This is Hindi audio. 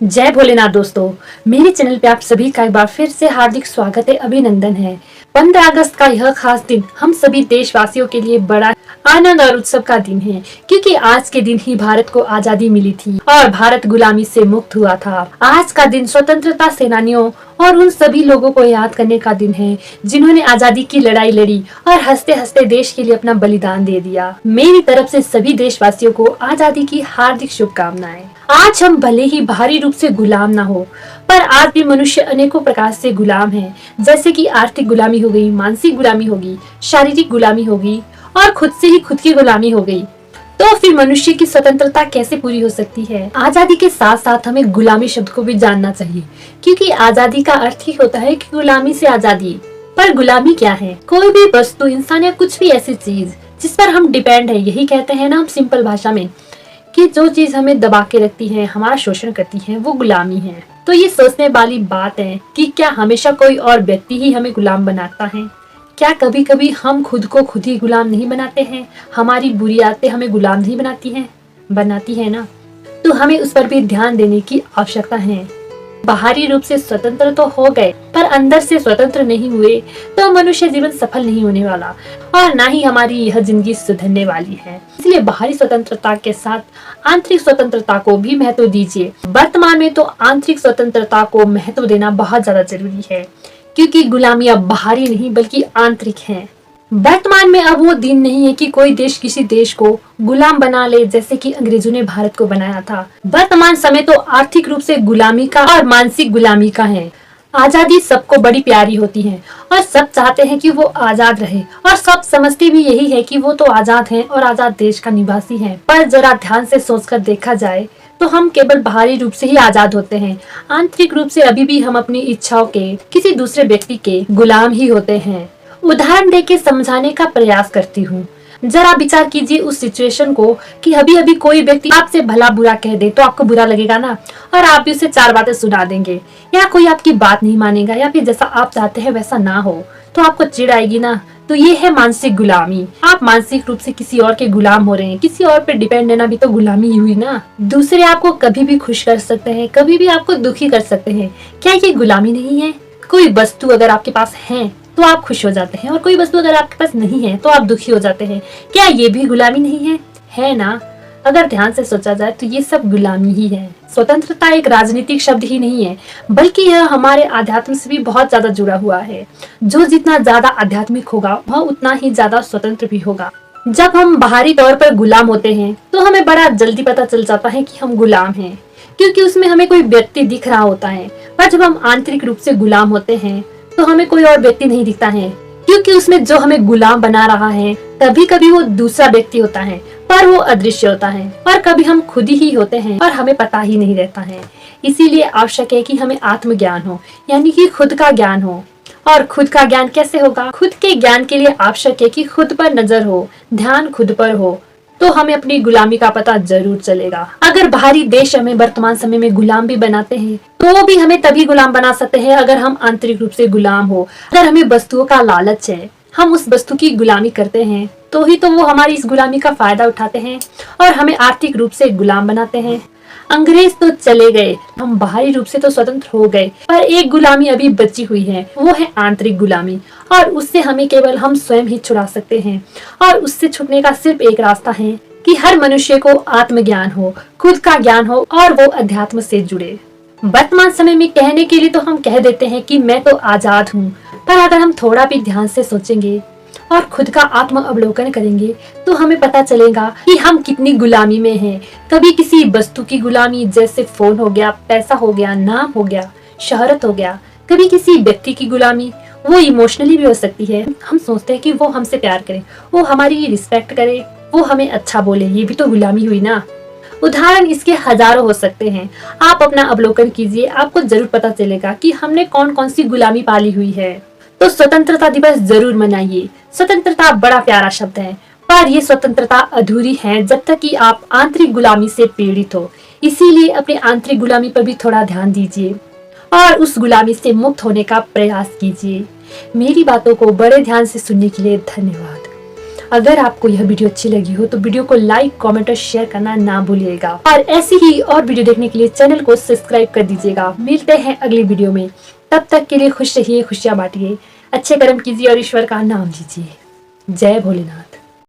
जय भोलेनाथ दोस्तों। मेरे चैनल पे आप सभी का एक बार फिर से हार्दिक स्वागत है, अभिनंदन है। 15 अगस्त का यह खास दिन हम सभी देशवासियों के लिए बड़ा आनंद और उत्सव का दिन है, क्योंकि आज के दिन ही भारत को आजादी मिली थी और भारत गुलामी से मुक्त हुआ था। आज का दिन स्वतंत्रता सेनानियों और उन सभी लोगों को याद करने का दिन है जिन्होंने आजादी की लड़ाई लड़ी और हंसते हंसते देश के लिए अपना बलिदान दे दिया। मेरी तरफ से सभी देशवासियों को आजादी की हार्दिक शुभकामनाएं। आज हम भले ही बाहरी रूप से गुलाम ना हो, पर आज भी मनुष्य अनेकों प्रकार से गुलाम है, जैसे कि आर्थिक गुलामी हो गई, मानसिक गुलामी होगी, शारीरिक गुलामी होगी और खुद से ही खुद की गुलामी हो गई। तो फिर मनुष्य की स्वतंत्रता कैसे पूरी हो सकती है? आजादी के साथ साथ हमें गुलामी शब्द को भी जानना चाहिए, क्योंकि आजादी का अर्थ ही होता है कि गुलामी से आजादी। पर गुलामी क्या है? कोई भी वस्तु, इंसान या कुछ भी ऐसी चीज जिस पर हम डिपेंड है, यही कहते हैं ना हम सिंपल भाषा में, कि जो चीज हमें दबा के रखती है, हमारा शोषण करती है, वो गुलामी है। तो ये सोचने वाली बात है कि क्या हमेशा कोई और व्यक्ति ही हमें गुलाम बनाता है? क्या कभी कभी हम खुद को खुद ही गुलाम नहीं बनाते हैं? हमारी बुरी आदतें हमें गुलाम नहीं बनाती है ना? तो हमें उस पर भी ध्यान देने की आवश्यकता है। बाहरी रूप से स्वतंत्र तो हो गए, पर अंदर से स्वतंत्र नहीं हुए तो मनुष्य जीवन सफल नहीं होने वाला और ना ही हमारी यह जिंदगी सुधरने वाली है। इसलिए बाहरी स्वतंत्रता के साथ आंतरिक स्वतंत्रता को भी महत्व दीजिए। वर्तमान में तो आंतरिक स्वतंत्रता को महत्व देना बहुत ज्यादा जरूरी है, क्योंकि गुलामी अब बाहरी नहीं बल्कि आंतरिक है। वर्तमान में अब वो दिन नहीं है कि कोई देश किसी देश को गुलाम बना ले, जैसे कि अंग्रेजों ने भारत को बनाया था। वर्तमान समय तो आर्थिक रूप से गुलामी का और मानसिक गुलामी का है। आजादी सबको बड़ी प्यारी होती है और सब चाहते हैं कि वो आजाद रहे, और सब समझते भी यही है कि वो तो आजाद हैं और आजाद देश का निवासी है। पर जरा ध्यान से सोचकर देखा जाए तो हम केवल बाहरी रूप से ही आजाद होते हैं, आंतरिक रूप से अभी भी हम अपनी इच्छाओं के, किसी दूसरे व्यक्ति के गुलाम ही होते हैं। उदाहरण देके समझाने का प्रयास करती हूँ। जरा विचार कीजिए उस सिचुएशन को कि अभी अभी कोई व्यक्ति आपसे भला बुरा कह दे तो आपको बुरा लगेगा ना, और आप भी उसे 4 बातें सुना देंगे, या कोई आपकी बात नहीं मानेगा, या फिर जैसा आप चाहते हैं वैसा ना हो तो आपको चिढ़ आएगी ना। तो ये है मानसिक गुलामी। आप मानसिक रूप से किसी और के गुलाम हो रहे हैं। किसी और पे डिपेंड रहना भी तो गुलामी ही हुई ना। दूसरे आपको कभी भी खुश कर सकते हैं, कभी भी आपको दुखी कर सकते हैं। क्या ये गुलामी नहीं है? कोई वस्तु अगर आपके पास है तो आप खुश हो जाते हैं, और कोई वस्तु अगर आपके पास नहीं है तो आप दुखी हो जाते हैं। क्या ये भी गुलामी नहीं है ना? अगर ध्यान से सोचा जाए तो ये सब गुलामी ही है। स्वतंत्रता एक राजनीतिक शब्द ही नहीं है, बल्कि यह हमारे आध्यात्म से भी बहुत ज्यादा जुड़ा हुआ है। जो जितना ज्यादा आध्यात्मिक होगा वह उतना ही ज्यादा स्वतंत्र भी होगा। जब हम बाहरी तौर पर गुलाम होते हैं तो हमें बड़ा जल्दी पता चल जाता है कि हम गुलाम हैं, क्योंकि उसमें हमें कोई व्यक्ति दिख रहा होता है। पर जब हम आंतरिक रूप से गुलाम होते हैं तो हमें कोई और व्यक्ति नहीं दिखता है, क्योंकि उसमें जो हमें गुलाम बना रहा है कभी कभी वो दूसरा व्यक्ति होता है, पर वो अदृश्य होता है, और कभी हम खुद ही होते हैं और हमें पता ही नहीं रहता है। इसीलिए आवश्यक है कि हमें आत्मज्ञान हो, यानी कि खुद का ज्ञान हो। और खुद का ज्ञान कैसे होगा? खुद के ज्ञान के लिए आवश्यक है कि खुद पर नजर हो, ध्यान खुद पर हो, तो हमें अपनी गुलामी का पता जरूर चलेगा। अगर बाहरी देश हमें वर्तमान समय में गुलाम भी बनाते हैं तो भी हमें तभी गुलाम बना सकते हैं अगर हम आंतरिक रूप से गुलाम हो। अगर हमें वस्तुओं का लालच है, हम उस वस्तु की गुलामी करते हैं, तो ही तो वो हमारी इस गुलामी का फायदा उठाते हैं और हमें आर्थिक रूप से गुलाम बनाते हैं। अंग्रेज तो चले गए, हम बाहरी रूप से तो स्वतंत्र हो गए, पर एक गुलामी अभी बची हुई है, वो है आंतरिक गुलामी, और उससे हमें केवल हम स्वयं ही छुड़ा सकते हैं। और उससे छुटने का सिर्फ एक रास्ता है कि हर मनुष्य को आत्मज्ञान हो, खुद का ज्ञान हो और वो अध्यात्म से जुड़े। वर्तमान समय में कहने के लिए तो हम कह देते हैं कि मैं तो आजाद हूँ, पर अगर हम थोड़ा भी ध्यान से सोचेंगे और खुद का आत्म अवलोकन करेंगे तो हमें पता चलेगा कि हम कितनी गुलामी में हैं। कभी किसी वस्तु की गुलामी, जैसे फोन हो गया, पैसा हो गया, नाम हो गया, शोहरत हो गया। कभी किसी व्यक्ति की गुलामी, वो इमोशनली भी हो सकती है। हम सोचते हैं कि वो हमसे प्यार करे, वो हमारी रिस्पेक्ट करे, वो हमें अच्छा बोले, ये भी तो गुलामी हुई ना। उदाहरण इसके हजारों हो सकते हैं। आप अपना अवलोकन कीजिए, आपको जरूर पता चलेगा कि हमने कौन कौन सी गुलामी पाली हुई है। तो स्वतंत्रता दिवस जरूर मनाइए। स्वतंत्रता बड़ा प्यारा शब्द है, पर यह स्वतंत्रता अधूरी है जब तक कि आप आंतरिक गुलामी से पीड़ित हो। इसीलिए अपने आंतरिक गुलामी पर भी थोड़ा ध्यान दीजिए और उस गुलामी से मुक्त होने का प्रयास कीजिए। मेरी बातों को बड़े ध्यान से सुनने के लिए धन्यवाद। अगर आपको यह वीडियो अच्छी लगी हो तो वीडियो को लाइक, कमेंट और शेयर करना ना भूलिएगा। और ऐसी ही और वीडियो देखने के लिए चैनल को सब्सक्राइब कर दीजिएगा। मिलते हैं अगली वीडियो में, तब तक के लिए खुश रहिए, खुशियाँ बांटिए, अच्छे कर्म कीजिए और ईश्वर का नाम लीजिए। जय भोलेनाथ।